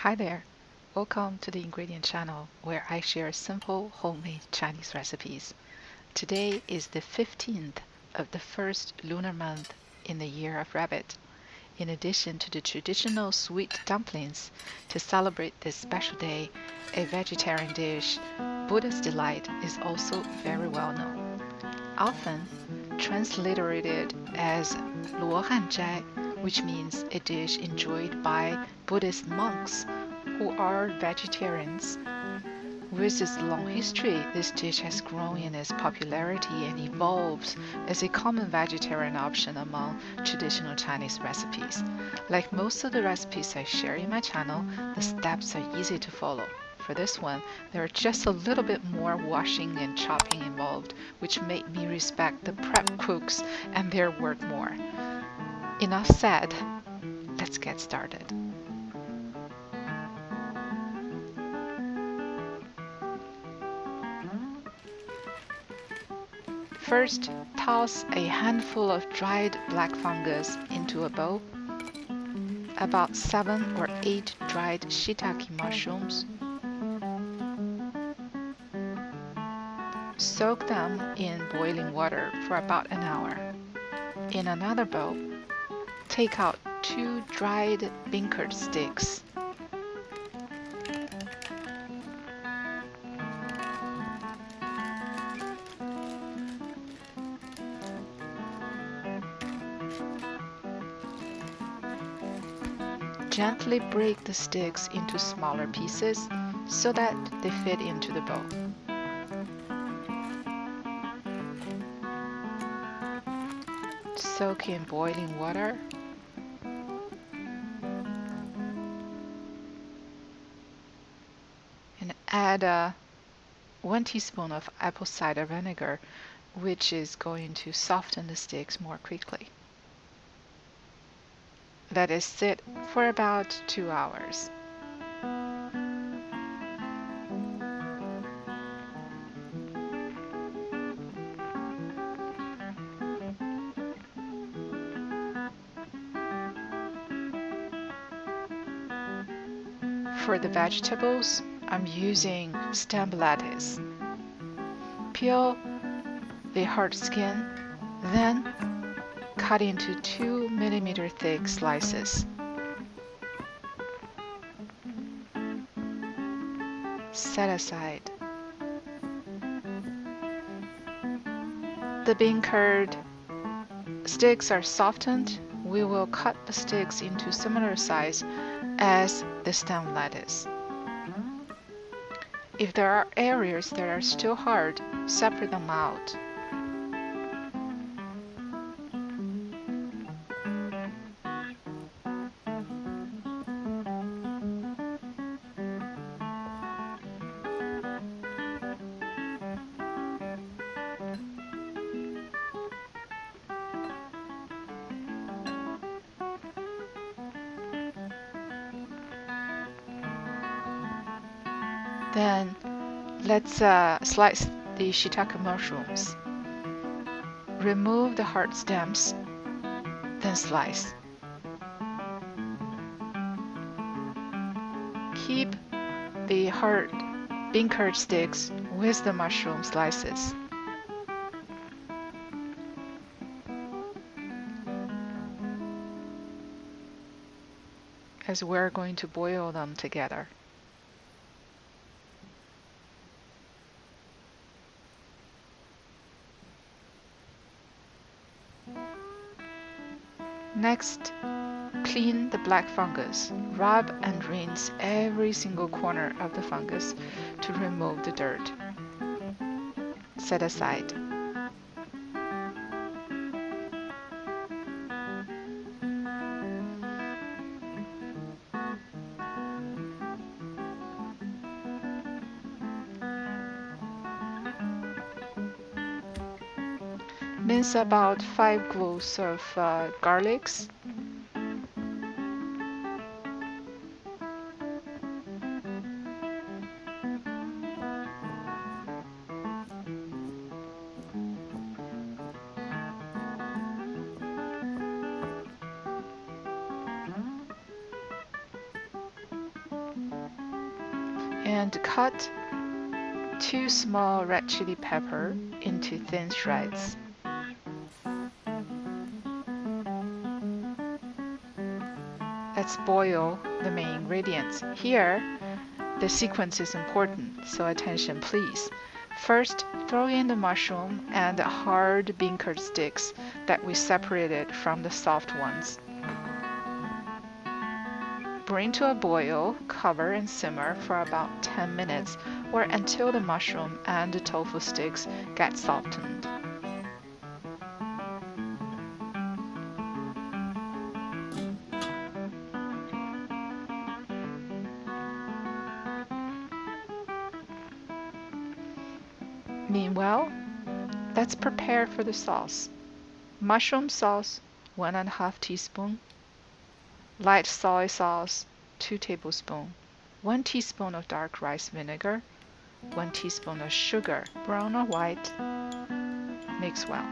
Hi there. Welcome to the ingredient channel where I share simple homemade Chinese recipes. Today is the 15th of the first lunar month in the year of rabbit. In addition to the traditional sweet dumplings, to celebrate this special day, a vegetarian dish, Buddha's delight, is also very well known. Often transliterated as luo han zhai, which means a dish enjoyed by Buddhist monks who are vegetarians. With its long history, this dish has grown in its popularity and evolved as a common vegetarian option among traditional Chinese recipes. Like most of the recipes I share in my channel, the steps are easy to follow. For this one, there are just a little bit more washing and chopping involved, which made me respect the prep cooks and their work more. Enough said, let's get started. First, toss a handful of dried black fungus into a bowl, about 7 or 8 dried shiitake mushrooms. Soak them in boiling water for about an hour. In another bowl, take out 2 dried vinegar sticks. Gently break the sticks into smaller pieces so that they fit into the bowl. Soak in boiling water. And add 1 teaspoon of apple cider vinegar, which is going to soften the sticks more quickly. Let it sit for about 2 hours. For the vegetables, I'm using stem lettuce. Peel the hard skin, then cut into 2 mm thick slices. Set aside. The bean curd sticks are softened. We will cut the sticks into similar size as the stem lettuce. If there are areas that are still hard, separate them out. Then let's slice the shiitake mushrooms. Remove the hard stems, then slice. Keep the hard bean curd sticks with the mushroom slices. As we're going to boil them together. Next, clean the black fungus. Rub and rinse every single corner of the fungus to remove the dirt. Set aside. Mince about 5 cloves of garlics. And cut 2 small red chili pepper into thin shreds. Let's boil the main ingredients. Here, the sequence is important, so attention please. First, throw in the mushroom and the hard bean curd sticks that we separated from the soft ones. Bring to a boil, cover and simmer for about 10 minutes or until the mushroom and the tofu sticks get softened. Meanwhile, let's prepare for the sauce. Mushroom sauce, 1½ teaspoon. Light soy sauce, 2 tablespoons. 1 teaspoon of dark rice vinegar. 1 teaspoon of sugar, brown or white. Mix well.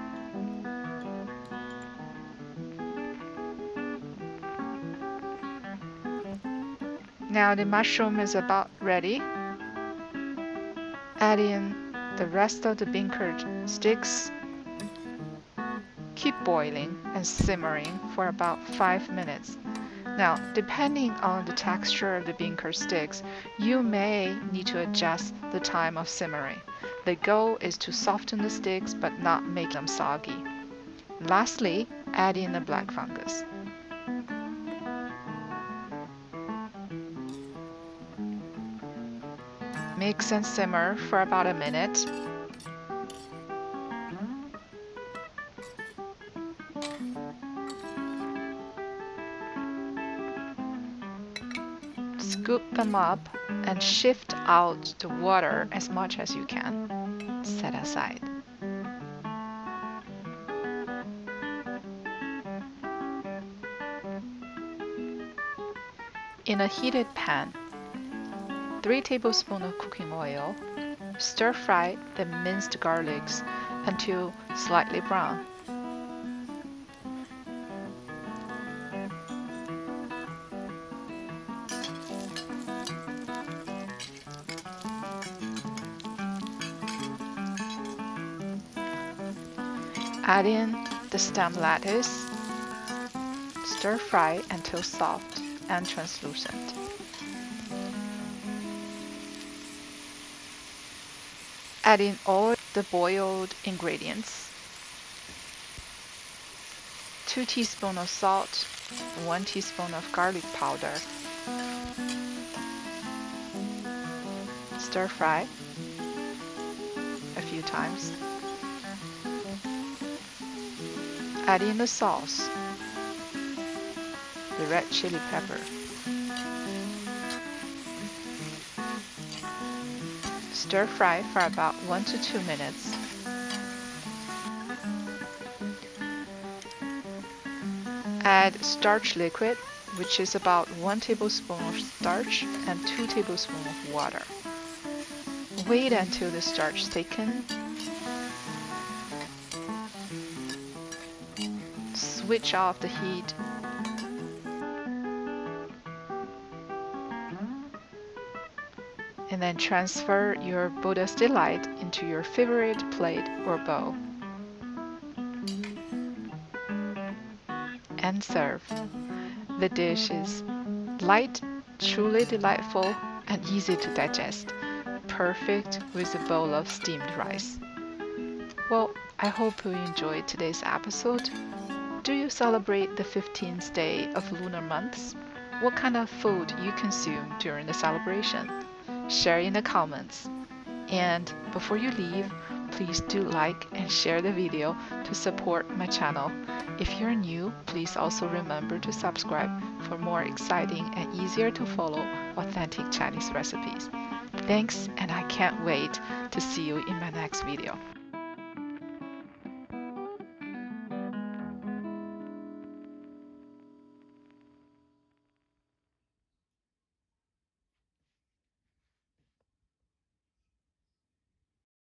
Now the mushroom is about ready. Add in the rest of the bean curd sticks. Keep boiling and simmering for about 5 minutes. Now, depending on the texture of the bean curd sticks, you may need to adjust the time of simmering. The goal is to soften the sticks but not make them soggy. Lastly, add in the black fungus. Mix and simmer for about a minute. Scoop them up and shift out the water as much as you can. Set aside. In a heated pan, 3 tablespoons of cooking oil. Stir fry the minced garlics until slightly brown. Add in the stem lettuce. Stir fry until soft and translucent. Add in all the boiled ingredients. 2 teaspoons of salt, 1 teaspoon of garlic powder. Stir fry a few times. Add in the sauce, the red chili pepper. Stir fry for about 1 to 2 minutes. Add starch liquid, which is about 1 tablespoon of starch and 2 tablespoons of water. Wait until the starch thickens. Switch off the heat. And then transfer your Buddha's Delight into your favorite plate or bowl. And serve. The dish is light, truly delightful, and easy to digest. Perfect with a bowl of steamed rice. Well, I hope you enjoyed today's episode. Do you celebrate the 15th day of lunar months? What kind of food you consume during the celebration? Share in the comments. And before you leave, please do like and share the video to support my channel. If you're new, please also remember to subscribe for more exciting and easier to follow authentic Chinese recipes. Thanks, and I can't wait to see you in my next video.